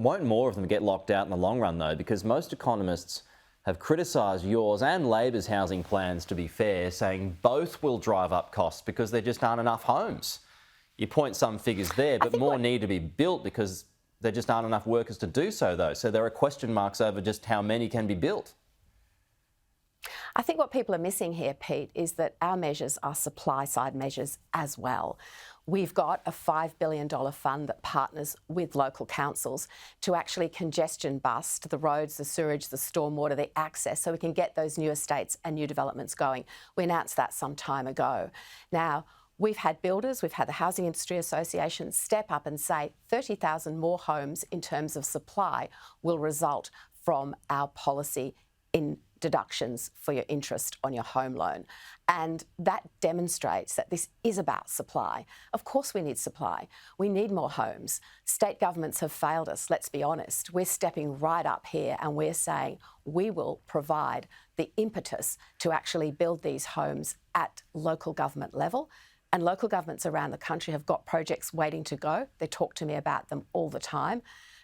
Won't more of them get locked out in the long run, though? Because most economists have criticised yours and Labor's housing plans, to be fair, saying both will drive up costs because there just aren't enough homes. You point some figures there, but more need to be built because there just aren't enough workers to do so, though. So there are question marks over just how many can be built. I think what people are missing here, Pete, is that our measures are supply-side measures as well. We've got a $5 billion fund that partners with local councils to actually congestion bust the roads, the sewage, the stormwater, the access, so we can get those new estates and new developments going. We announced that some time ago. Now, we've had builders, we've had the Housing Industry Association step up and say 30,000 more homes in terms of supply will result from our policy in deductions for your interest on your home loan. And that demonstrates that this is about supply. Of course we need supply. We need more homes. State governments have failed us, let's be honest. We're stepping right up here and we're saying we will provide the impetus to actually build these homes at local government level. And local governments around the country have got projects waiting to go. They talk to me about them all the time.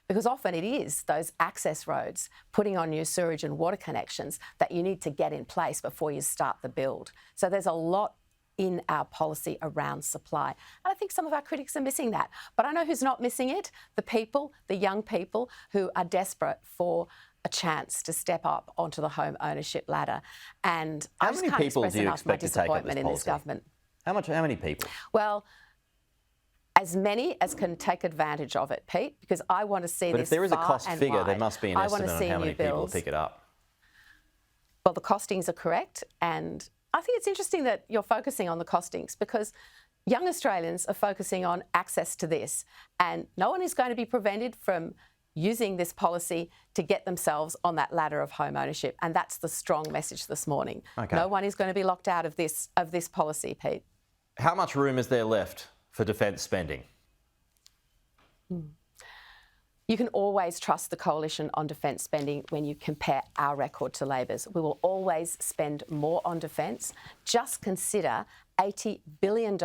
Because often it is those access roads, putting on new sewage and water connections that you need to get in place before you start the build. So there's a lot in our policy around supply. And I think some of our critics are missing that. But I know who's not missing it: the people, the young people who are desperate for a chance to step up onto the home ownership ladder. And I just can't express enough my disappointment in this government. How many people? Well, as many as can take advantage of it, Pete, because I want to see this. But if there is a cost figure, wide. there must be an estimate on how many people will pick it up. Well, the costings are correct, and I think it's interesting that you're focusing on the costings because young Australians are focusing on access to this, and no one is going to be prevented from using this policy to get themselves on that ladder of home ownership, and that's the strong message this morning. Okay. No one is going to be locked out of this policy, Pete. How much room is there left for defence spending? You can always trust the coalition on defence spending when you compare our record to Labor's. We will always spend more on defence. Just consider $80 billion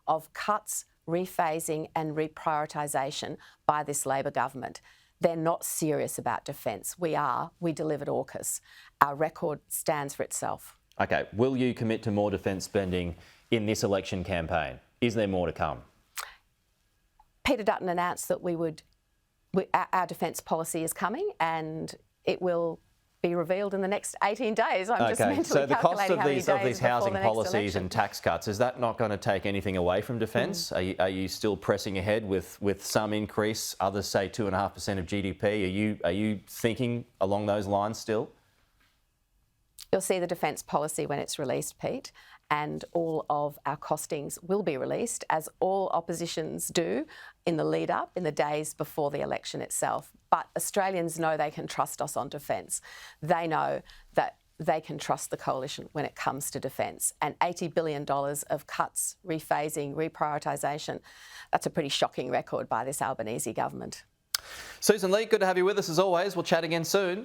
of cuts, rephasing and reprioritisation by this Labor government. They're not serious about defence. We are. We delivered AUKUS. Our record stands for itself. OK, will you commit to more defence spending in this election campaign? Is there more to come? Peter Dutton announced that our defence policy is coming and it will be revealed in the next 18 days. I'm just mentally so the cost of these housing policies election. And tax cuts, is that not going to take anything away from defence? Are you still pressing ahead with some increase, others say 2.5% of GDP? Are you thinking along those lines still? You'll see the defence policy when it's released, Pete, and all of our costings will be released, as all oppositions do in the lead-up, in the days before the election itself. But Australians know they can trust us on defence. They know that they can trust the coalition when it comes to defence. And $80 billion of cuts, rephasing, reprioritisation, that's a pretty shocking record by this Albanese government. Sussan Ley, good to have you with us as always. We'll chat again soon.